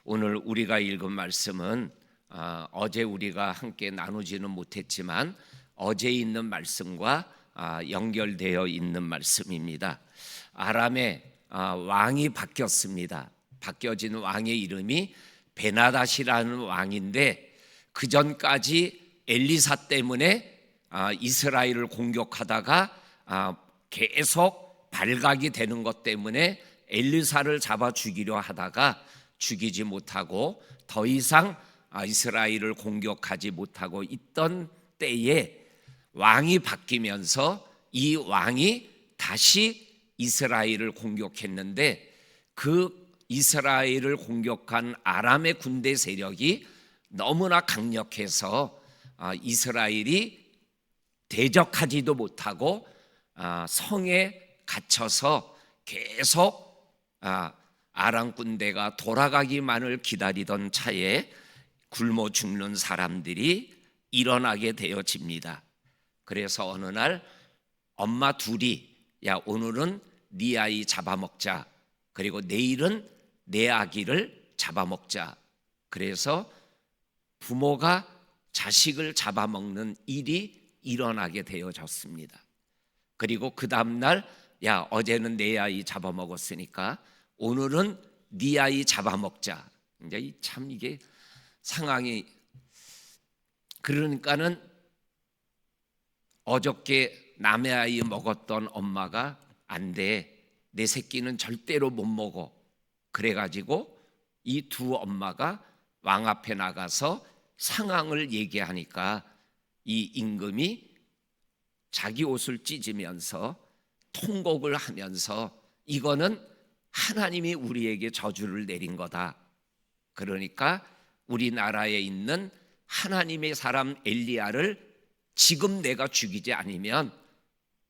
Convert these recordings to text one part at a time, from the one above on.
오늘 우리가 읽은 말씀은 어제 우리가 함께 나누지는 못했지만 어제 있는 말씀과 연결되어 있는 말씀입니다. 아람의 왕이 바뀌었습니다. 바뀌어진 왕의 이름이 베나닷이라는 왕인데, 그 전까지 엘리사 때문에 이스라엘을 공격하다가 계속 발각이 되는 것 때문에 엘리사를 잡아 죽이려 하다가 죽이지 못하고 더 이상 이스라엘을 공격하지 못하고 있던 때에 왕이 바뀌면서 이 왕이 다시 이스라엘을 공격했는데, 그 이스라엘을 공격한 아람의 군대 세력이 너무나 강력해서 이스라엘이 대적하지도 못하고 성에 갇혀서 계속 아람 군대가 돌아가기만을 기다리던 차에 굶어 죽는 사람들이 일어나게 되어집니다. 그래서 어느 날 엄마 둘이 야, 오늘은 네 아이 잡아먹자, 그리고 내일은 내 아기를 잡아먹자. 그래서 부모가 자식을 잡아먹는 일이 일어나게 되어졌습니다. 그리고 그 다음날 야, 어제는 내 아이 잡아먹었으니까 오늘은 네 아이 잡아먹자. 이제 참 이게 상황이, 그러니까는 어저께 남의 아이 먹었던 엄마가 안 돼, 내 새끼는 절대로 못 먹어. 그래가지고 이 두 엄마가 왕 앞에 나가서 상황을 얘기하니까 이 임금이 자기 옷을 찢으면서 통곡을 하면서 이거는 하나님이 우리에게 저주를 내린 거다. 그러니까 우리나라에 있는 하나님의 사람 엘리야를 지금 내가 죽이지 않으면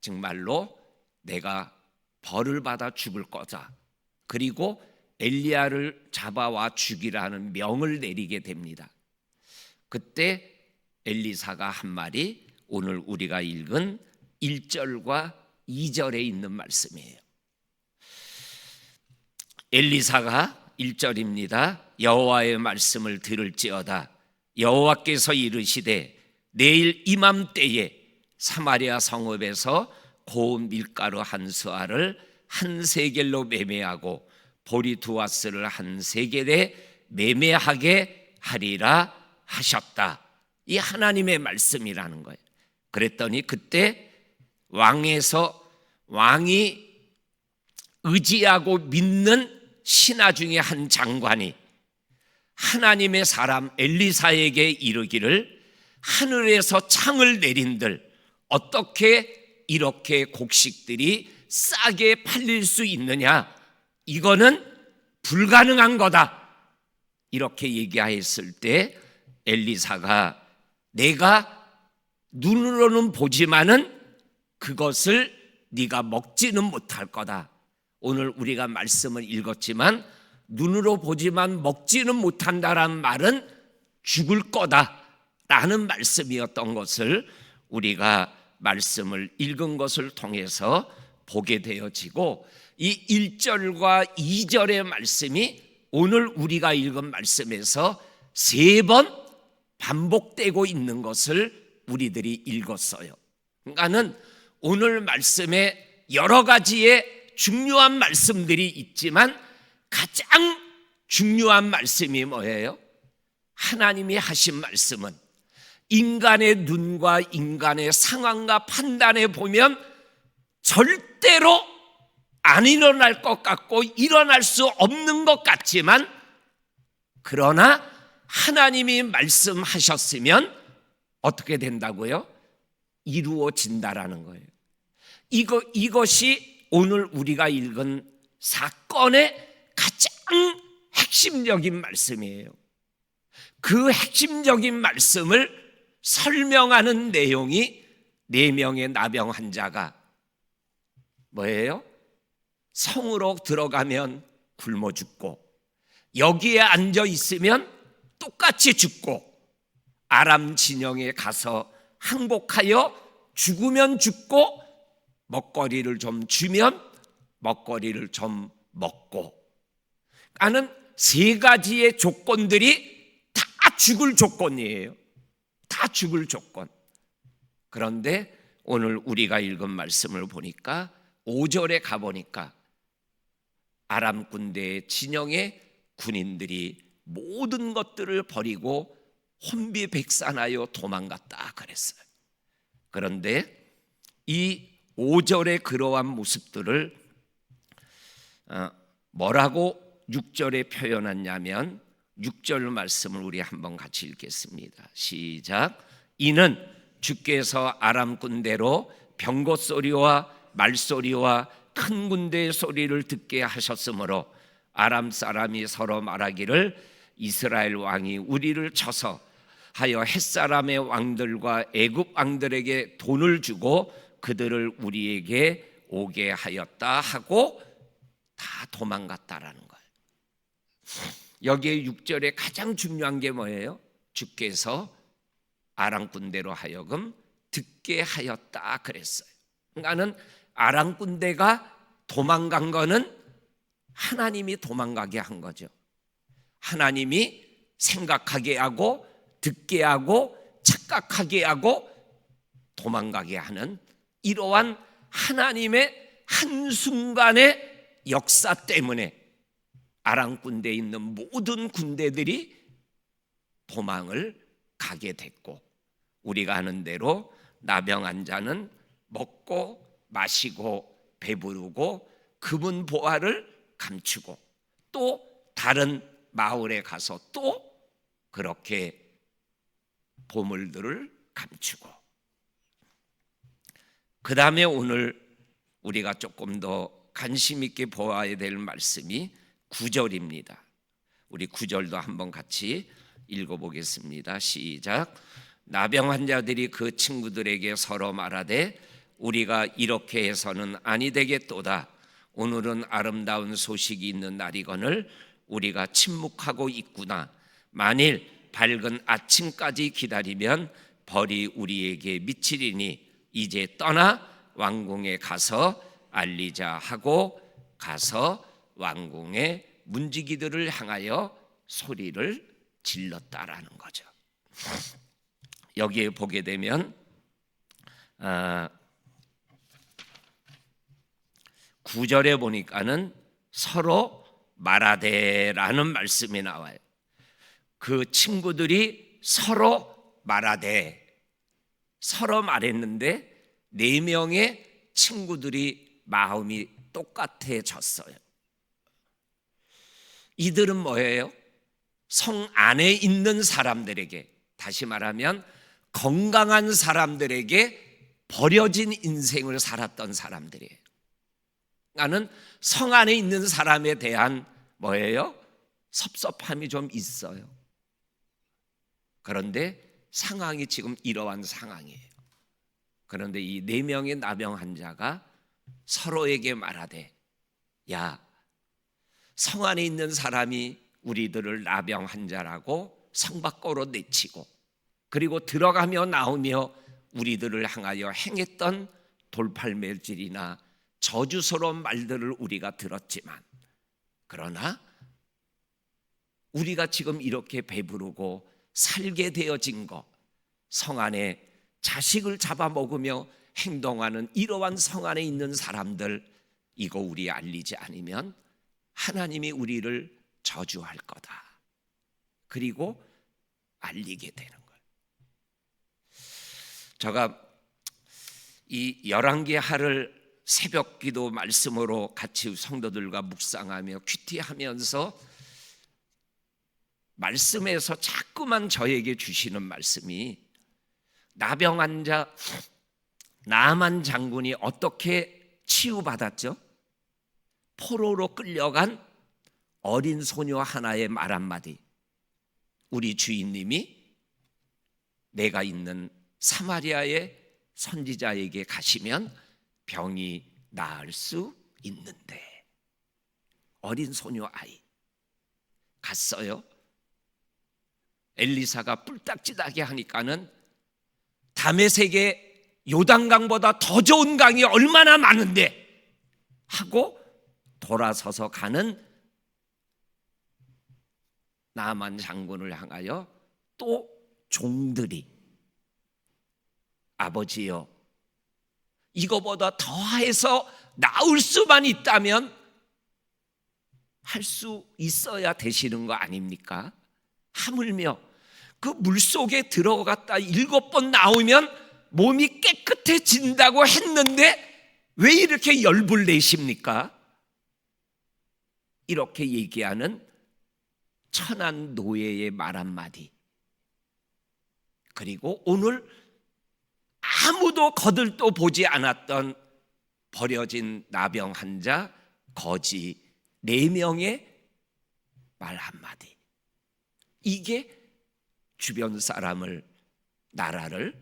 정말로 내가 벌을 받아 죽을 거다. 그리고 엘리야를 잡아와 죽이라는 명을 내리게 됩니다. 그때 엘리사가 한 말이 오늘 우리가 읽은 1절과 2절에 있는 말씀이에요. 엘리사가 1절입니다. 여호와의 말씀을 들을지어다. 여호와께서 이르시되 내일 이맘때에 사마리아 성읍에서 고운 밀가루 한 수알을 한 세겔로 매매하고 보리 두 아스를 한 세겔에 매매하게 하리라 하셨다. 이 하나님의 말씀이라는 거예요. 그랬더니 그때 왕이 의지하고 믿는 신하 중에 한 장관이 하나님의 사람 엘리사에게 이르기를, 하늘에서 창을 내린들 어떻게 이렇게 곡식들이 싸게 팔릴 수 있느냐, 이거는 불가능한 거다. 이렇게 얘기했을 때 엘리사가 내가 눈으로는 보지만은 그것을 네가 먹지는 못할 거다. 오늘 우리가 말씀을 읽었지만 눈으로 보지만 먹지는 못한다라는 말은 죽을 거다라는 말씀이었던 것을 우리가 말씀을 읽은 것을 통해서 보게 되어지고, 이 1절과 2절의 말씀이 오늘 우리가 읽은 말씀에서 3번 반복되고 있는 것을 우리들이 읽었어요. 그러니까는 오늘 말씀에 여러 가지의 중요한 말씀들이 있지만 가장 중요한 말씀이 뭐예요? 하나님이 하신 말씀은 인간의 눈과 인간의 상황과 판단에 보면 절대로 안 일어날 것 같고 일어날 수 없는 것 같지만, 그러나 하나님이 말씀하셨으면 어떻게 된다고요? 이루어진다라는 거예요. 이것이 오늘 우리가 읽은 사건의 가장 핵심적인 말씀이에요. 그 핵심적인 말씀을 설명하는 내용이 4명의 나병 환자가 뭐예요? 성으로 들어가면 굶어 죽고, 여기에 앉아 있으면 똑같이 죽고, 아람 진영에 가서 항복하여 죽으면 죽고, 먹거리를 좀 주면 먹거리를 좀 먹고, 나는 세 가지의 조건들이 다 죽을 조건이에요. 다 죽을 조건. 그런데 오늘 우리가 읽은 말씀을 보니까 5절에 가보니까 아람 군대의 진영의 군인들이 모든 것들을 버리고 혼비백산하여 도망갔다 그랬어요. 그런데 이 5절의 그러한 모습들을 뭐라고 6절에 표현했냐면 6절 말씀을 우리 한번 같이 읽겠습니다. 시작. 이는 주께서 아람 군대로 병거 소리와 말소리와 큰 군대의 소리를 듣게 하셨으므로 아람 사람이 서로 말하기를 이스라엘 왕이 우리를 쳐서 하여 햇사람의 왕들과 애굽 왕들에게 돈을 주고 그들을 우리에게 오게 하였다 하고 다 도망갔다라는 거예요. 여기에 6절에 가장 중요한 게 뭐예요? 주께서 아람 군대로 하여금 듣게 하였다 그랬어요. 그러니까는 아람 군대가 도망간 거는 하나님이 도망가게 한 거죠. 하나님이 생각하게 하고 듣게 하고 착각하게 하고 도망가게 하는 이러한 하나님의 한순간의 역사 때문에 아람 군대에 있는 모든 군대들이 도망을 가게 됐고, 우리가 아는 대로 나병한 자는 먹고 마시고 배부르고 금은 보화를 감추고 또 다른 마을에 가서 또 그렇게 보물들을 감추고, 그 다음에 오늘 우리가 조금 더 관심 있게 보아야 될 말씀이 9절입니다. 우리 9절도 한번 같이 읽어보겠습니다. 시작. 나병 환자들이 그 친구들에게 서로 말하되 우리가 이렇게 해서는 아니 되겠도다. 오늘은 아름다운 소식이 있는 날이거늘 우리가 침묵하고 있구나. 만일 밝은 아침까지 기다리면 벌이 우리에게 미치리니 이제 떠나 왕궁에 가서 알리자 하고 가서 왕궁의 문지기들을 향하여 소리를 질렀다라는 거죠. 여기에 보게 되면 9절에 보니까는 서로 말하되라는 말씀이 나와요. 그 친구들이 서로 말하되, 서로 말했는데 4명의 친구들이 마음이 똑같아졌어요. 이들은 뭐예요? 성 안에 있는 사람들에게, 다시 말하면 건강한 사람들에게 버려진 인생을 살았던 사람들이에요. 나는 성 안에 있는 사람에 대한 뭐예요? 섭섭함이 좀 있어요. 그런데 상황이 지금 이러한 상황이에요. 그런데 이 4명의 나병 환자가 서로에게 말하되, 야, 성 안에 있는 사람이 우리들을 나병 환자라고 성 밖으로 내치고, 그리고 들어가며 나오며 우리들을 향하여 행했던 돌팔매질이나 저주스러운 말들을 우리가 들었지만, 그러나 우리가 지금 이렇게 배부르고 살게 되어진 것, 성 안에 자식을 잡아먹으며 행동하는 이러한 성 안에 있는 사람들, 이거 우리 알리지 않으면 하나님이 우리를 저주할 거다. 그리고 알리게 되는 거예요. 제가 이 열왕기하를 새벽 기도 말씀으로 같이 성도들과 묵상하며 큐티하면서 말씀에서 자꾸만 저에게 주시는 말씀이, 나병 환자 나만 장군이 어떻게 치유받았죠? 포로로 끌려간 어린 소녀 하나의 말 한마디, 우리 주인님이 내가 있는 사마리아의 선지자에게 가시면 병이 나을 수 있는데, 어린 소녀 아이 갔어요. 엘리사가 뿔딱지나게 하니까는 다메섹의 요단강보다 더 좋은 강이 얼마나 많은데 하고 돌아서서 가는 나만 장군을 향하여 또 종들이 아버지여, 이거보다 더해서 나을 수만 있다면 할 수 있어야 되시는 거 아닙니까? 하물며 그 물속에 들어갔다 7번 나오면 몸이 깨끗해진다고 했는데 왜 이렇게 열불 내십니까? 이렇게 얘기하는 천한 노예의 말 한마디, 그리고 오늘 아무도 거들떠 보지 않았던 버려진 나병 환자 거지 4명의 말 한마디, 이게 주변 사람을, 나라를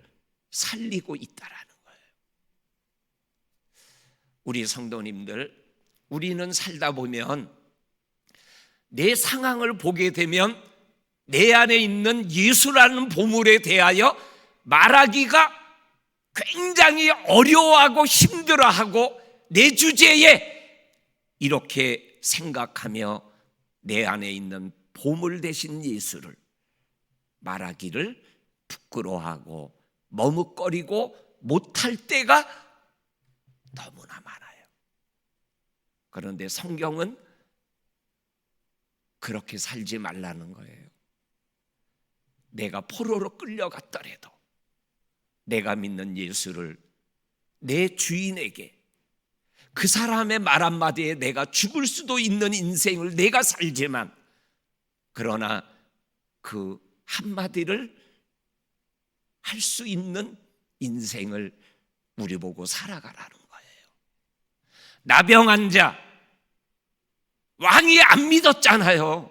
살리고 있다라는 거예요. 우리 성도님들, 우리는 살다 보면 내 상황을 보게 되면 내 안에 있는 예수라는 보물에 대하여 말하기가 굉장히 어려워하고 힘들어하고 내 주제에 이렇게 생각하며 내 안에 있는 보물 되신 예수를 말하기를 부끄러워하고 머뭇거리고 못할 때가 너무나 많아요. 그런데 성경은 그렇게 살지 말라는 거예요. 내가 포로로 끌려갔더라도 내가 믿는 예수를 내 주인에게, 그 사람의 말 한마디에 내가 죽을 수도 있는 인생을 내가 살지만, 그러나 그 한마디를 할 수 있는 인생을 우리 보고 살아가라는 거예요. 나병 환자, 왕이 안 믿었잖아요.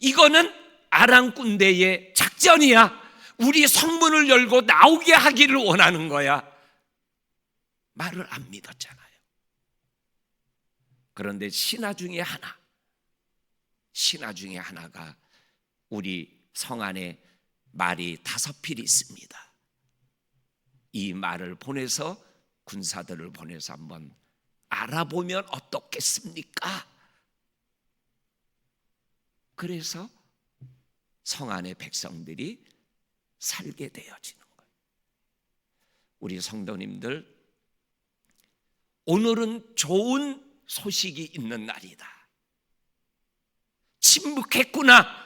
이거는 아람 군대의 작전이야. 우리 성문을 열고 나오게 하기를 원하는 거야. 말을 안 믿었잖아요. 그런데 신하 중에 하나가 우리 성 안에 말이 5필이 있습니다. 이 말을 보내서, 군사들을 보내서 한번 알아보면 어떻겠습니까? 그래서 성 안의 백성들이 살게 되어지는 거예요. 우리 성도님들, 오늘은 좋은 소식이 있는 날이다. 침묵했구나.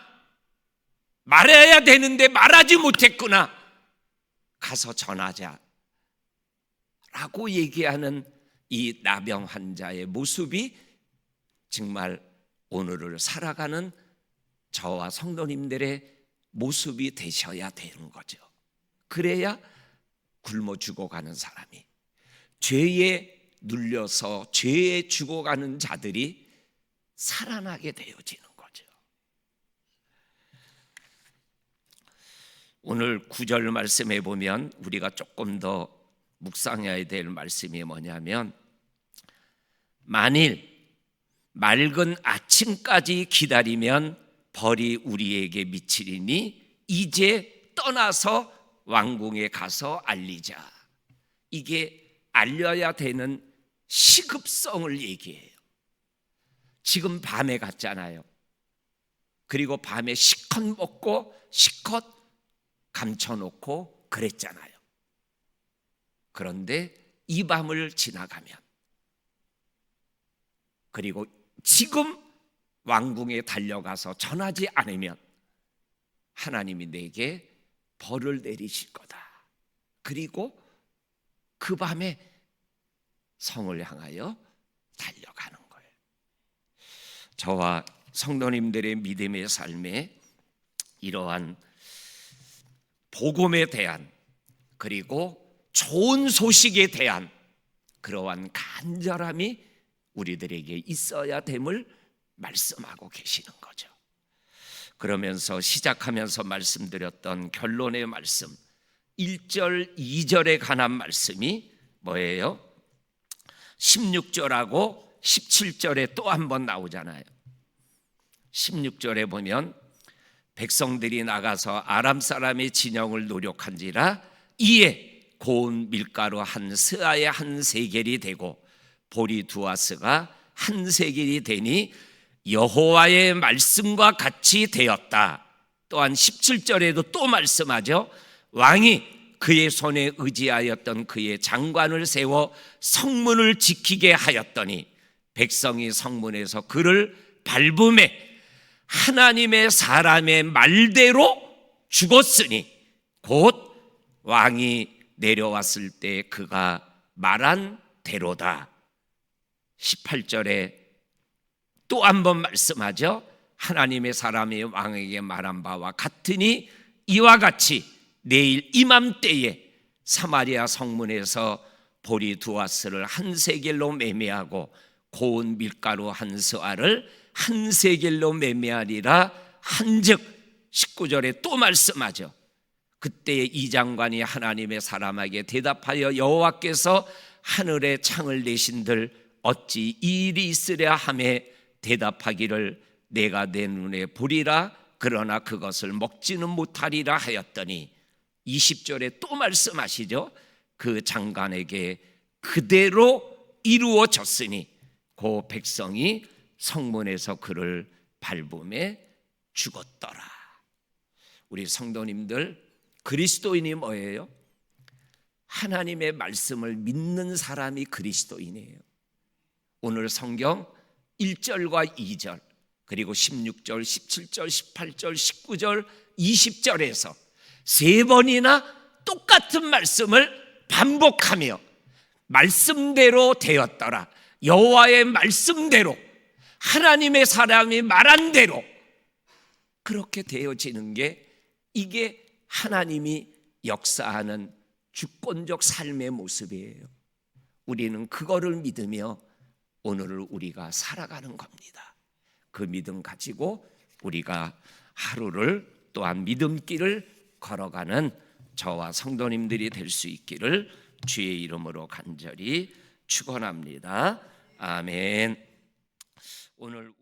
말해야 되는데 말하지 못했구나. 가서 전하자 라고 얘기하는 이 나병 환자의 모습이 정말 오늘을 살아가는 저와 성도님들의 모습이 되셔야 되는 거죠. 그래야 굶어 죽어가는 사람이, 죄에 눌려서 죄에 죽어가는 자들이 살아나게 되어지는 거죠. 오늘 9절 말씀에 보면 우리가 조금 더 묵상해야 될 말씀이 뭐냐면, 만일 맑은 아침까지 기다리면 벌이 우리에게 미치리니 이제 떠나서 왕궁에 가서 알리자. 이게 알려야 되는 시급성을 얘기해요. 지금 밤에 갔잖아요. 그리고 밤에 실컷 먹고 실컷 감춰놓고 그랬잖아요. 그런데 이 밤을 지나가면, 그리고 지금 왕궁에 달려가서 전하지 않으면 하나님이 내게 벌을 내리실 거다. 그리고 그 밤에 성을 향하여 달려가는 거예요. 저와 성도님들의 믿음의 삶에 이러한 복음에 대한, 그리고 좋은 소식에 대한 그러한 간절함이 우리들에게 있어야 됨을 말씀하고 계시는 거죠. 그러면서 시작하면서 말씀드렸던 결론의 말씀, 1절, 2절에 관한 말씀이 뭐예요? 16절하고 17절에 또 한 번 나오잖아요. 16절에 보면 백성들이 나가서 아람 사람의 진영을 노력한지라 이에 고운 밀가루 한 스아에 한 세겔이 되고 보리 2아스가 한 세겔이 되니 여호와의 말씀과 같이 되었다. 또한 17절에도 또 말씀하죠. 왕이 그의 손에 의지하였던 그의 장관을 세워 성문을 지키게 하였더니 백성이 성문에서 그를 밟음에 하나님의 사람의 말대로 죽었으니 곧 왕이 내려왔을 때 그가 말한 대로다. 18절에 또 한 번 말씀하죠. 하나님의 사람이 왕에게 말한 바와 같으니 이와 같이 내일 이맘때에 사마리아 성문에서 보리 두 아스를 한 세겔로 매매하고 고운 밀가루 한 스와를 한 세겔로 매매하리라 한즉 19절에 또 말씀하죠. 그때 이 장관이 하나님의 사람에게 대답하여 여호와께서 하늘에 창을 내신들 어찌 이 일이 있으랴 하며 대답하기를 내가 내 눈에 보리라 그러나 그것을 먹지는 못하리라 하였더니 20절에 또 말씀하시죠. 그 장관에게 그대로 이루어졌으니 그 백성이 성문에서 그를 밟음에 죽었더라. 우리 성도님들, 그리스도인이 뭐예요? 하나님의 말씀을 믿는 사람이 그리스도인이에요. 오늘 성경 1절과 2절 그리고 16절, 17절, 18절, 19절, 20절에서 세 번이나 똑같은 말씀을 반복하며 말씀대로 되었더라. 여호와의 말씀대로 하나님의 사람이 말한 대로 그렇게 되어지는 게 이게 하나님이 역사하는 주권적 삶의 모습이에요. 우리는 그거를 믿으며 오늘을 우리가 살아가는 겁니다. 그 믿음 가지고 우리가 하루를 또한 믿음길을 걸어가는 저와 성도님들이 될 수 있기를 주의 이름으로 간절히 축원합니다. 아멘. 오늘